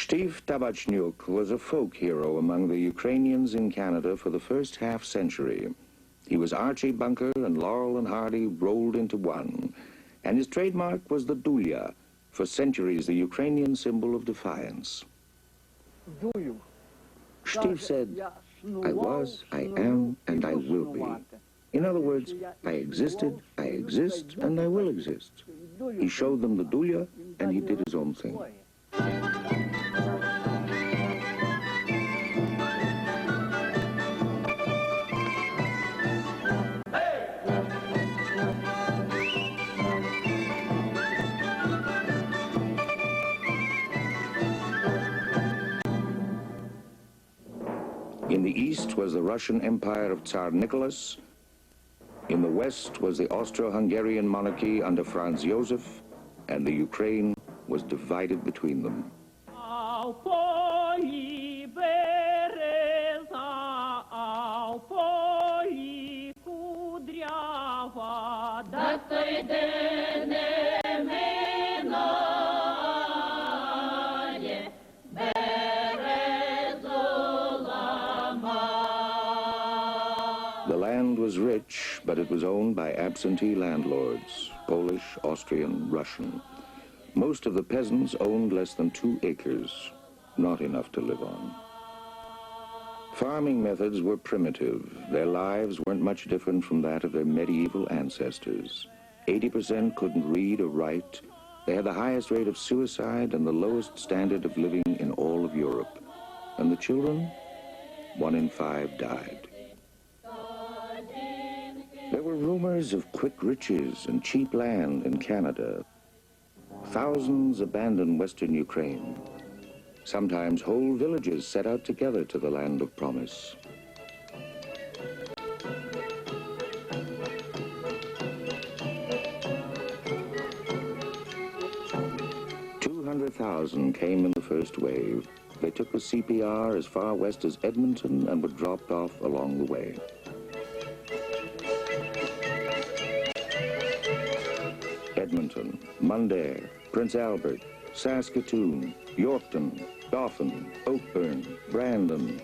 Shteef Tabachniuk was a folk hero among the Ukrainians in Canada for the first half-century. He was Archie Bunker and Laurel and Hardy rolled into one, and his trademark was the dulia, for centuries the Ukrainian symbol of defiance. Shteef said, "I was, I am, and I will be." In other words, I existed, I exist, and I will exist. He showed them the dulia, and he did his own thing. In the east was the Russian Empire of Tsar Nicholas. In the west was the Austro-Hungarian monarchy under Franz Joseph, and the Ukraine was divided between them. The land was rich, but it was owned by absentee landlords, Polish, Austrian, Russian. Most of the peasants owned less than 2 acres, not enough to live on. Farming methods were primitive. Their lives weren't much different from that of their medieval ancestors. 80% couldn't read or write. They had the highest rate of suicide and the lowest standard of living in all of Europe. And the children, 1 in 5 died. There were rumors of quick riches and cheap land in Canada. Thousands abandoned Western Ukraine. Sometimes whole villages set out together to the land of promise. $200,000 came in the first wave. They took the CPR as far west as Edmonton and were dropped off along the way. Edmonton, Mundare, Prince Albert, Saskatoon, Yorkton, Dauphin, Oakburn, Brandon.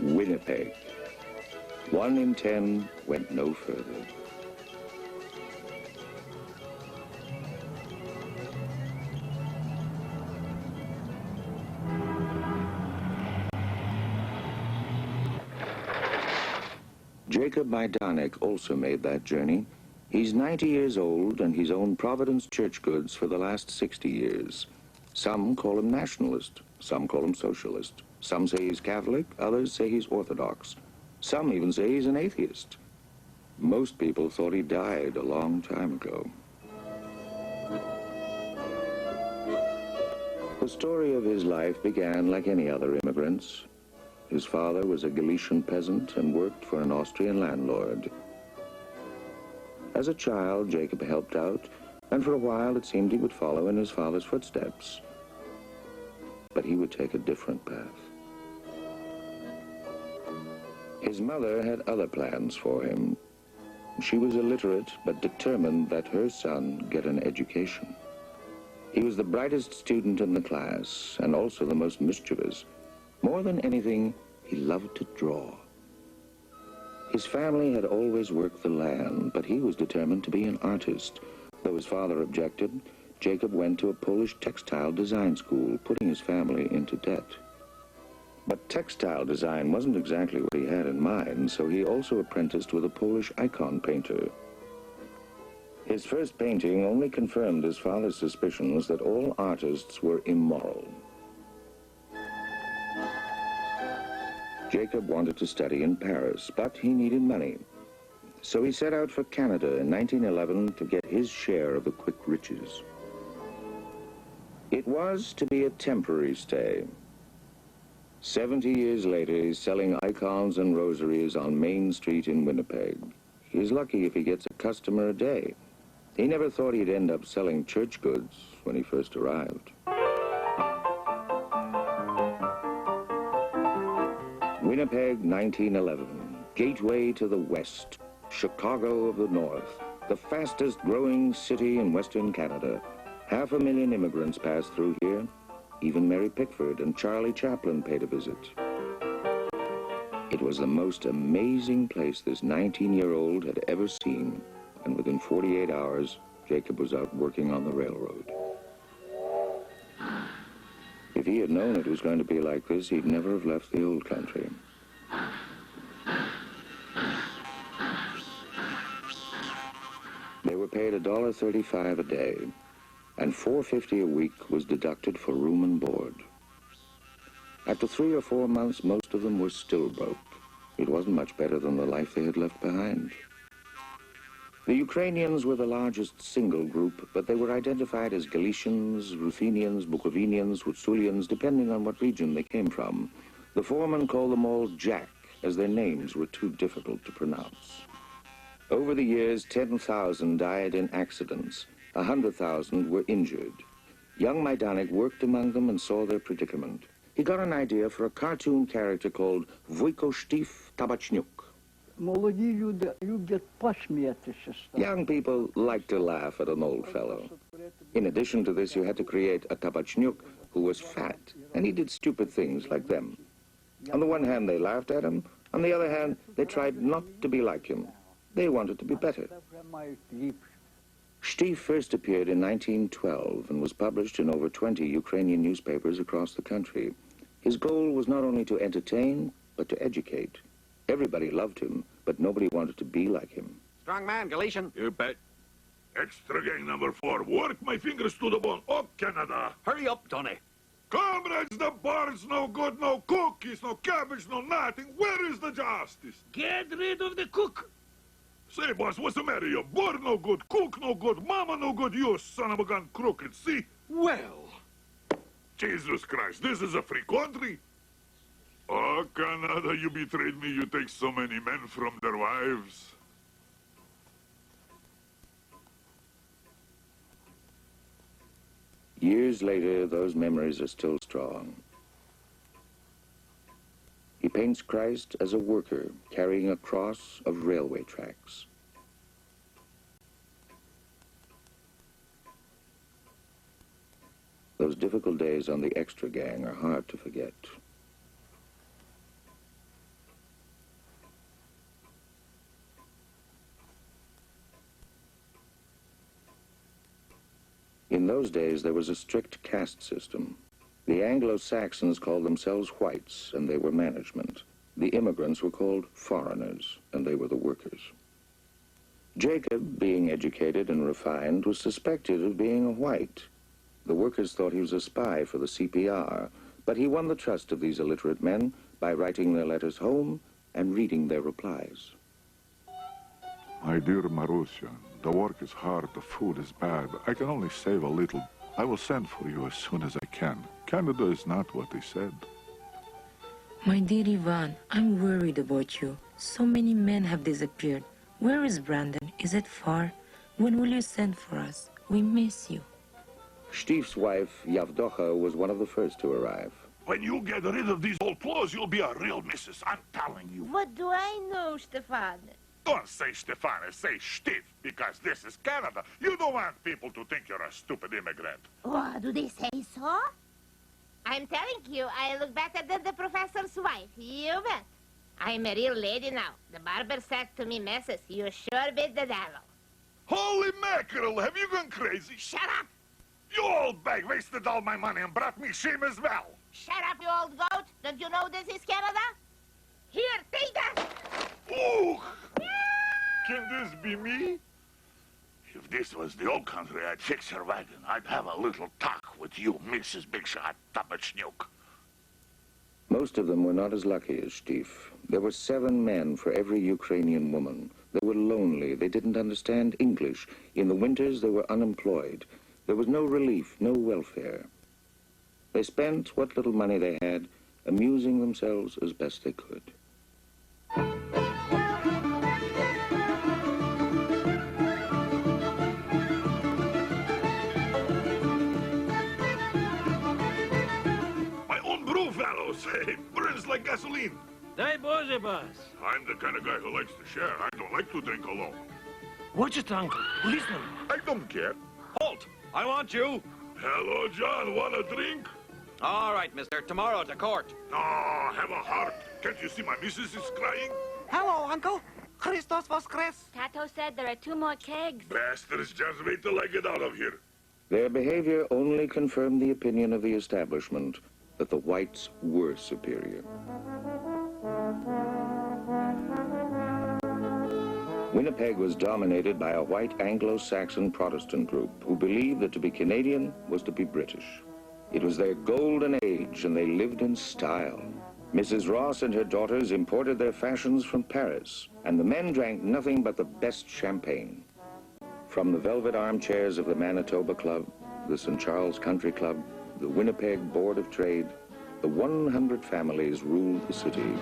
Winnipeg. 1 in 10 went no further. Jacob Maydanyk also made that journey. He's 90 years old and he's owned Providence church goods for the last 60 years. Some call him nationalist, some call him socialist. Some say he's Catholic, others say he's Orthodox. Some even say he's an atheist. Most people thought he died a long time ago. The story of his life began like any other immigrant's. His father was a Galician peasant and worked for an Austrian landlord. As a child, Jacob helped out, and for a while it seemed he would follow in his father's footsteps. But he would take a different path. His mother had other plans for him. She was illiterate, but determined that her son get an education. He was the brightest student in the class, and also the most mischievous. More than anything, he loved to draw. His family had always worked the land, but he was determined to be an artist. Though his father objected, Jacob went to a Polish textile design school, putting his family into debt. But textile design wasn't exactly what he had in mind, so he also apprenticed with a Polish icon painter. His first painting only confirmed his father's suspicions that all artists were immoral. Jacob wanted to study in Paris, but he needed money. So he set out for Canada in 1911 to get his share of the quick riches. It was to be a temporary stay. 70 years later, he's selling icons and rosaries on Main Street in Winnipeg. He's lucky if he gets a customer a day. He never thought he'd end up selling church goods when he first arrived. Winnipeg, 1911. Gateway to the West. Chicago of the North. The fastest growing city in Western Canada. 500,000 immigrants passed through here. Even Mary Pickford and Charlie Chaplin paid a visit. It was the most amazing place this 19-year-old had ever seen, and within 48 hours, Jacob was out working on the railroad. If he had known it was going to be like this, he'd never have left the old country. They were paid $1.35 a day, and $4.50 a week was deducted for room and board. After 3 or 4 months, most of them were still broke. It wasn't much better than the life they had left behind. The Ukrainians were the largest single group, but they were identified as Galicians, Ruthenians, Bukovinians, Hutsulians, depending on what region they came from. The foreman called them all Jack, as their names were too difficult to pronounce. Over the years, 10,000 died in accidents. 100,000 were injured. Young Maydanyk worked among them and saw their predicament. He got an idea for a cartoon character called Shteef Tabachniuk. Young people like to laugh at an old fellow. In addition to this, you had to create a Tabachniuk who was fat, and he did stupid things like them. On the one hand, they laughed at him. On the other hand, they tried not to be like him. They wanted to be better. Shteef first appeared in 1912 and was published in over 20 Ukrainian newspapers across the country. His goal was not only to entertain, but to educate. Everybody loved him, but nobody wanted to be like him. Strong man, Galician. You bet. Extra gang number 4. Work my fingers to the bone. Up, Canada. Hurry up, Donny. Comrades, the bar's no good, no cookies, no cabbage, no nothing. Where is the justice? Get rid of the cook. Say, boss, what's the matter? Your bar no good, cook no good, mama no good, you son of a gun crooked, see? Well. Jesus Christ, this is a free country. Oh, Canada, you betrayed me. You take so many men from their wives. Years later, those memories are still strong. He paints Christ as a worker carrying a cross of railway tracks. Those difficult days on the extra gang are hard to forget. In those days, there was a strict caste system. The Anglo-Saxons called themselves whites, and they were management. The immigrants were called foreigners, and they were the workers. Jacob, being educated and refined, was suspected of being a white. The workers thought he was a spy for the CPR, but he won the trust of these illiterate men by writing their letters home and reading their replies. My dear Marussia, the work is hard, the food is bad. I can only save a little. I will send for you as soon as I can. Canada is not what they said. My dear Ivan, I'm worried about you. So many men have disappeared. Where is Brandon? Is it far? When will you send for us? We miss you. Shteef's wife, Yavdocha, was one of the first to arrive. When you get rid of these old clothes, you'll be a real missus, I'm telling you. What do I know, Stefan? Don't say Stefan, say Shteef, because this is Canada. You don't want people to think you're a stupid immigrant. Oh, do they say so? I'm telling you, I look better than the professor's wife. You bet. I'm a real lady now. The barber said to me, Mrs., you sure beat the devil. Holy mackerel, have you gone crazy? Shut up! You old bag wasted all my money and brought me shame as well. Shut up, you old goat. Don't you know this is Canada? Here, take that! Ooh! Can this be me? If this was the old country, I'd fix her wagon. I'd have a little talk with you, Mrs. Big Shot Tabachniuk. Most of them were not as lucky as Shteef. There were 7 men for every Ukrainian woman. They were lonely. They didn't understand English. In the winters, they were unemployed. There was no relief, no welfare. They spent what little money they had amusing themselves as best they could. My own brew, fellows. It burns like gasoline. Дай Боже, boss. I'm the kind of guy who likes to share. I don't like to drink alone. Watch it, uncle. Policeman. I don't care. Halt! I want you. Hello, John. Want a drink? All right, mister. Tomorrow to court. No, have a heart. Can't you see my missus is crying? Hello, uncle. Christos Voskres. Tato said there are 2 more kegs. Bastards, just wait till I get out of here. Their behavior only confirmed the opinion of the establishment that the whites were superior. Winnipeg was dominated by a white Anglo-Saxon Protestant group who believed that to be Canadian was to be British. It was their golden age, and they lived in style. Mrs. Ross and her daughters imported their fashions from Paris, and the men drank nothing but the best champagne. From the velvet armchairs of the Manitoba Club, the St. Charles Country Club, the Winnipeg Board of Trade, the 100 families ruled the city.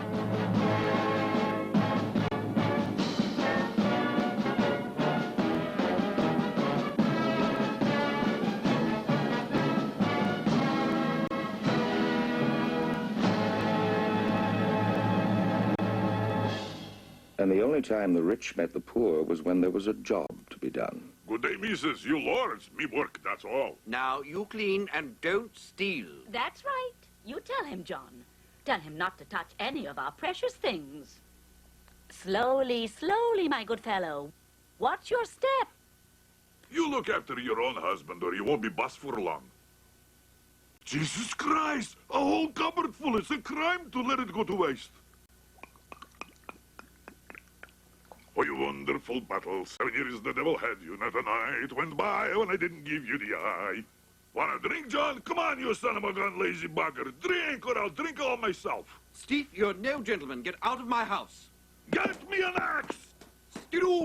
And the only time the rich met the poor was when there was a job to be done. Good day, missus. You lords. Me work, that's all. Now, you clean and don't steal. That's right. You tell him, John. Tell him not to touch any of our precious things. Slowly, slowly, my good fellow. Watch your step. You look after your own husband or you won't be bust for long. Jesus Christ! A whole cupboard full. It's a crime to let it go to waste. Oh, you wonderful battle. 7 years the devil had you. Not a night went by when I didn't give you the eye. Want a drink, John? Come on, you son of a gun, lazy bugger. Drink or I'll drink all myself. Steve, you're no gentleman. Get out of my house. Get me an axe! Skidoo!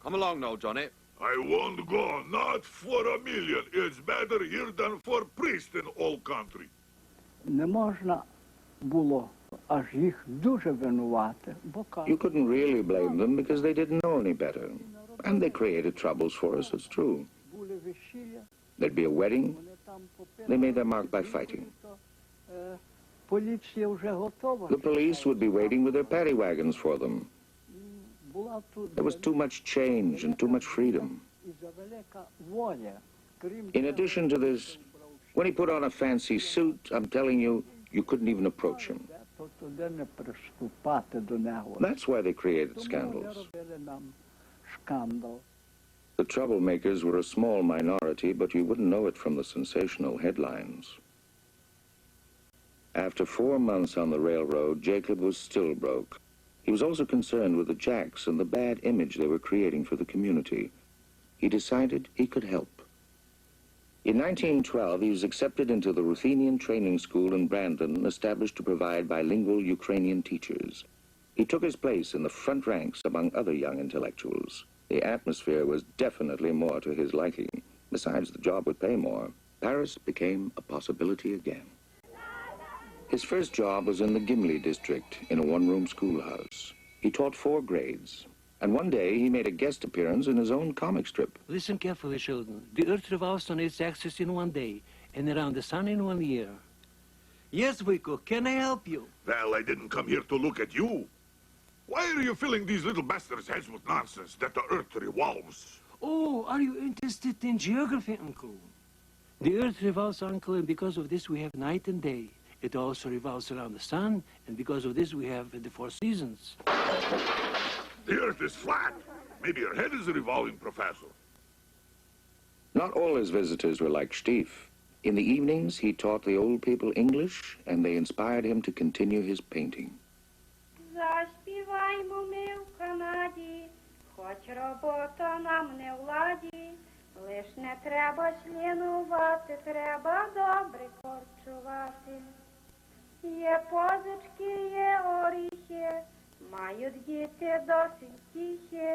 Come along now, Johnny. I won't go, not for a million. It's better here than for priest in all country. Не можна було аж їх дуже винувати, бо You couldn't really blame them because they didn't know any better. And they created troubles for us, it's true. були весілля, There'd be a wedding. вони там попили. They made their mark by fighting. Поліція вже готова. The police would be waiting with their paddy wagons for them. Була тут There was too much change and too much freedom. і завелика воля. Крім In addition to this, when he put on a fancy suit, I'm telling you, you couldn't even approach him. то туди не приступати до нього. That's why they created Тому scandals. вони робили нам скандал. The troublemakers were a small minority, but you wouldn't know it from the sensational headlines. After 4 months on the railroad, Jacob was still broke. He was also concerned with the jacks and the bad image they were creating for the community. He decided he could help. In 1912, he was accepted into the Ruthenian Training School in Brandon, established to provide bilingual Ukrainian teachers. He took his place in the front ranks among other young intellectuals. The atmosphere was definitely more to his liking. Besides, the job would pay more. Paris became a possibility again. His first job was in the Gimli district in a one-room schoolhouse. He taught 4 grades. And one day, he made a guest appearance in his own comic strip. Listen carefully, children. The Earth revolves on its axis in 1 day, and around the sun in 1 year. Yes, Wico, can I help you? Well, I didn't come here to look at you. Why are you filling these little bastards' heads with nonsense that the Earth revolves? Oh, are you interested in geography, Uncle? The Earth revolves, Uncle, and because of this we have night and day. It also revolves around the sun, and because of this we have the 4 seasons. The Earth is flat. Maybe your head is revolving, Professor. Not all his visitors were like Shteef. In the evenings, he taught the old people English, and they inspired him to continue his painting. Заспіваймо ми в Канаді, хоч робота нам не владі, лиш не треба шлінувати, треба добре корчувати. Є позички, є оріхи, мають діти досить тихі,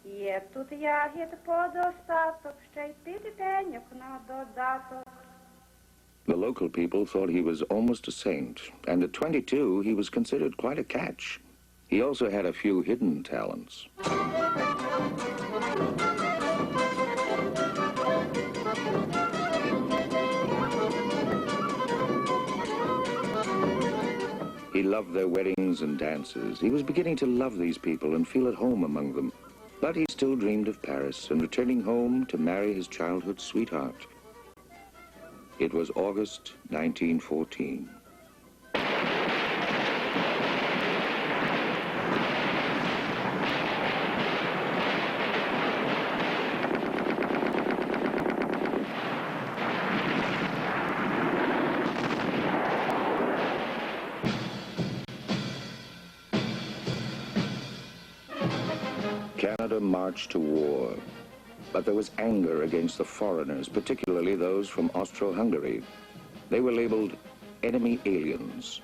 є тут ягід подостаток, ще й півпеньок на додаток. The local people thought he was almost a saint, and at 22 he was considered quite a catch. He also had a few hidden talents. He loved their weddings and dances. He was beginning to love these people and feel at home among them. But he still dreamed of Paris and returning home to marry his childhood sweetheart. It was August 1914. Canada marched to war, but there was anger against the foreigners, particularly those from Austro-Hungary. They were labeled enemy aliens.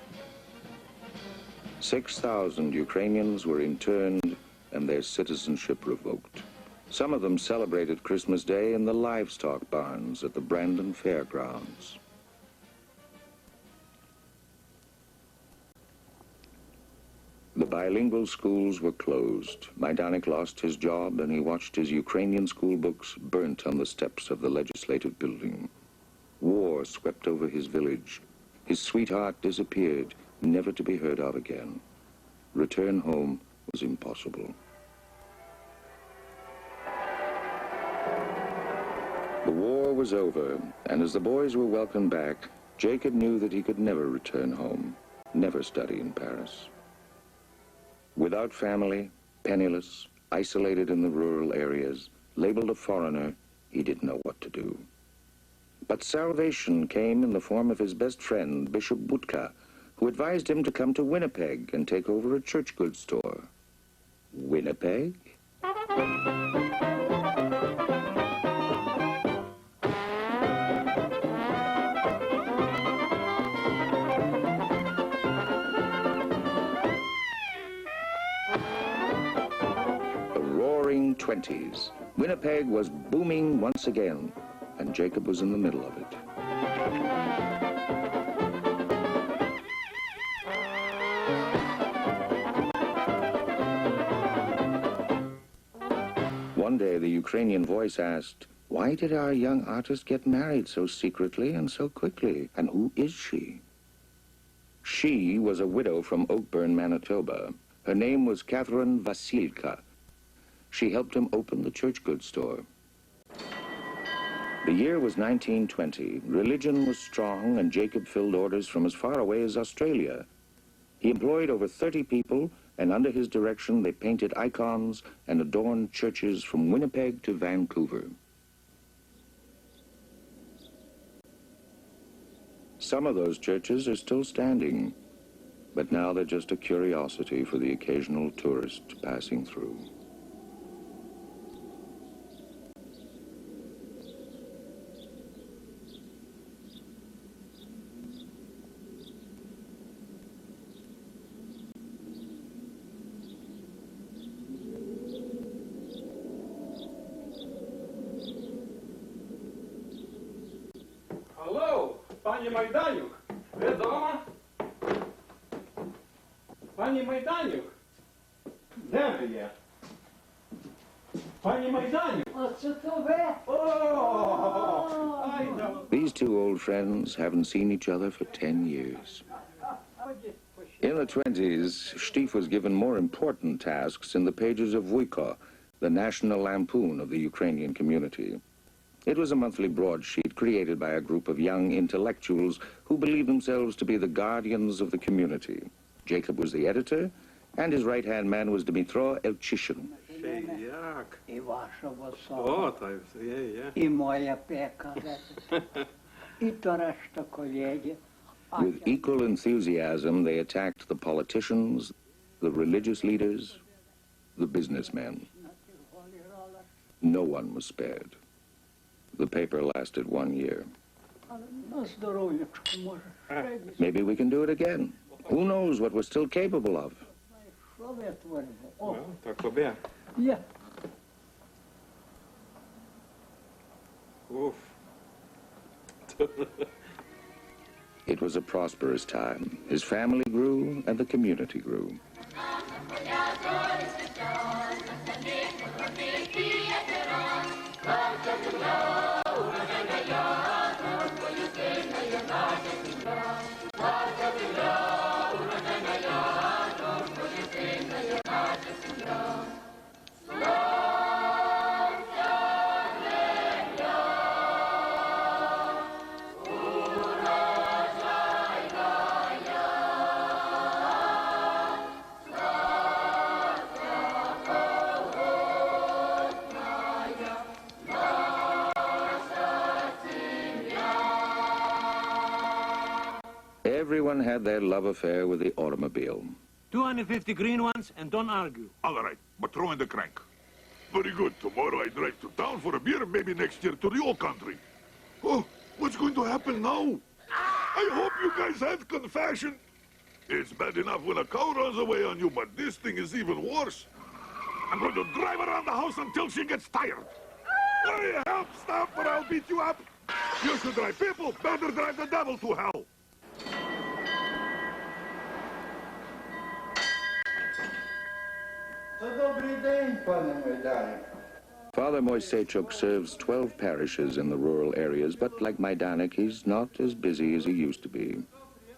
6,000 Ukrainians were interned and their citizenship revoked. Some of them celebrated Christmas Day in the livestock barns at the Brandon Fairgrounds. The bilingual schools were closed. Maydanyk lost his job and he watched his Ukrainian school books burnt on the steps of the legislative building. War swept over his village. His sweetheart disappeared, never to be heard of again. Return home was impossible. The war was over, and as the boys were welcomed back, Jacob knew that he could never return home, never study in Paris. Without family, penniless, isolated in the rural areas, labeled a foreigner, he didn't know what to do. But salvation came in the form of his best friend, Bishop Budka, who advised him to come to Winnipeg and take over a church goods store. Winnipeg? Roaring 20s. Winnipeg was booming once again, and Jacob was in the middle of it. One day, the Ukrainian voice asked, "Why did our young artist get married so secretly and so quickly? And who is she?" She was a widow from Oakburn, Manitoba. Her name was Catherine Vasilka. She helped him open the church goods store. The year was 1920. Religion was strong, and Jacob filled orders from as far away as Australia. He employed over 30 people, and under his direction they painted icons and adorned churches from Winnipeg to Vancouver. Some of those churches are still standing, but now they're just a curiosity for the occasional tourist passing through. Алло, пані Майданюк, ви дома? Пані Майданюк, де ви є? Пані Майданюк. Оце то ви? These two old friends haven't seen each other for 10 years. In the 20s, Shteef was given more important tasks in the pages of Vuyko, the national lampoon of the Ukrainian community. It was a monthly broadsheet created by a group of young intellectuals who believed themselves to be the guardians of the community. Jacob was the editor, and his right-hand man was Dmitro Elchishin. І ваша висока, і моя пека, і то решта колеги. With equal enthusiasm, they attacked the politicians, the religious leaders, the businessmen. No one was spared. The paper lasted 1 year. Maybe we can do it again. Who knows what we're still capable of? Yeah. It was a prosperous time. His family grew and the community grew. Everyone had their love affair with the automobile. 250 green ones, and don't argue. All right, but throw in the crank. Very good. Tomorrow I drive to town for a beer, maybe next year to the old country. Oh, what's going to happen now? I hope you guys had confession. It's bad enough when a cow runs away on you, but this thing is even worse. I'm going to drive around the house until she gets tired. Hurry, help, stop, or I'll beat you up. You should drive people, better drive the devil to hell. Father Moiseichuk serves 12 parishes in the rural areas, but like Maydanyk, he's not as busy as he used to be.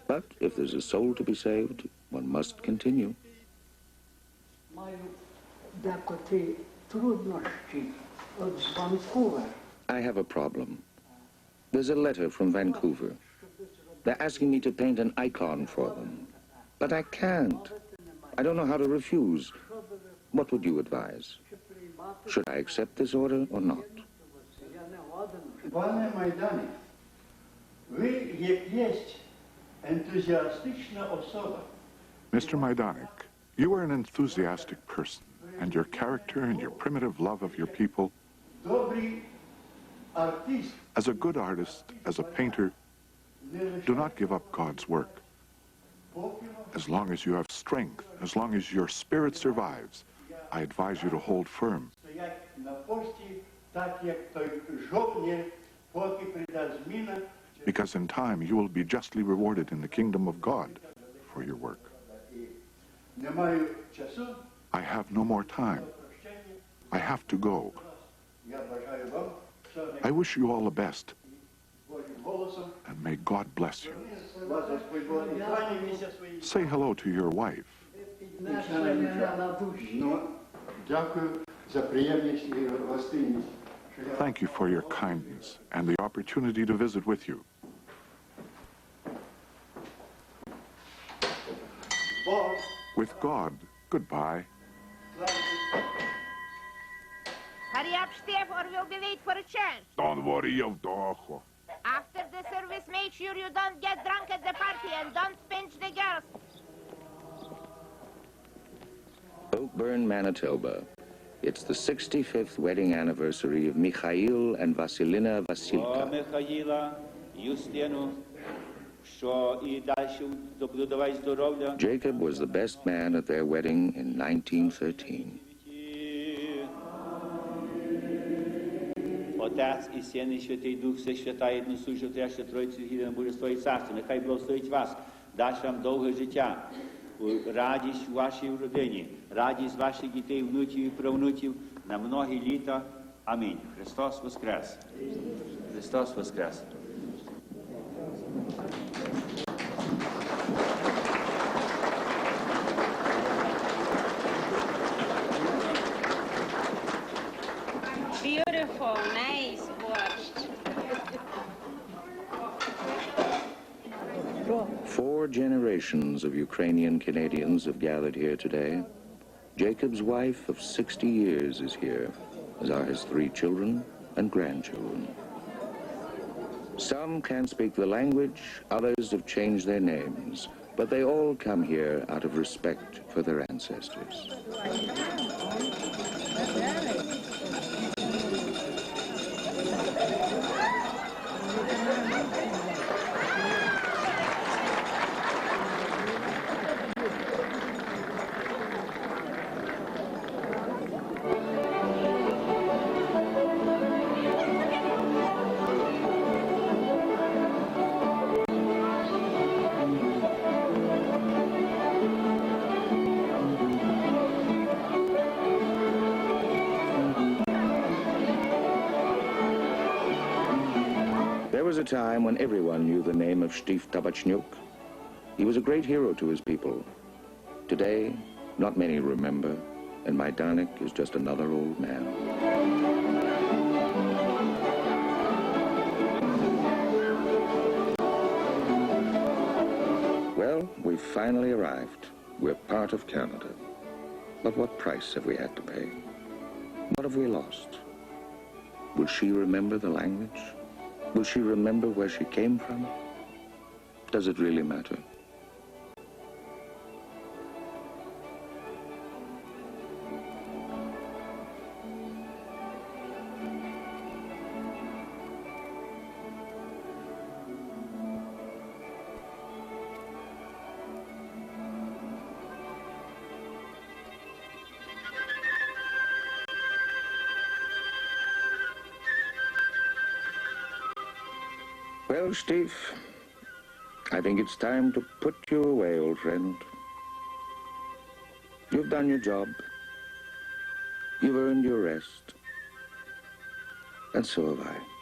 But if there's a soul to be saved, one must continue. I have a problem. There's a letter from Vancouver. They're asking me to paint an icon for them. But I can't. I don't know how to refuse. What would you advise? Should I accept this order or not? Panie Maydanyk, wy jest entuzjastyczna osoba. Mr. Maydanyk, you are an enthusiastic person, and your character and your primitive love of your people, Dobry artyst. as a good artist, as a painter, do not give up God's work. As long as you have strength, as long as your spirit survives, I advise you to hold firm. Because in time you will be justly rewarded in the kingdom of God for your work. I have no more time. I have to go. I wish you all the best, and may God bless you. Say hello to your wife. Thank you for your kindness and the opportunity to visit with you. With God, goodbye. Hurry up, Shteef, or we'll be late for a church. Don't worry, Yevdocho. After the service, make sure you don't get drunk at the party and don't pinch the girls. Oakburn, Manitoba. It's the 65th wedding anniversary of Mikhail and Vasilina Vasilka. Jacob was the best man at their wedding in 1913. Отець і Син і Святий Дух, все святає, несущу тряще Тройці, гідне Божество і Царство, нехай благословить вас, дасть вам довге життя, радість у вашій родині, радість ваших дітей, внуків і правнуків на многі літа. Амінь. Христос воскрес! Христос воскрес! Beautiful, nice borscht. 4 generations of Ukrainian Canadians have gathered here today. Jacob's wife of 60 years is here, as are his 3 children and grandchildren. Some can't speak the language, others have changed their names, but they all come here out of respect for their ancestors. There was a time when everyone knew the name of Shteef Tabachniuk. He was a great hero to his people. Today, not many remember, and Maydanyk is just another old man. Well, we've finally arrived. We're part of Canada. But what price have we had to pay? What have we lost? Will she remember the language? Will she remember where she came from? Does it really matter? Well, Shteef, I think it's time to put you away, old friend. You've done your job. You've earned your rest. And so have I.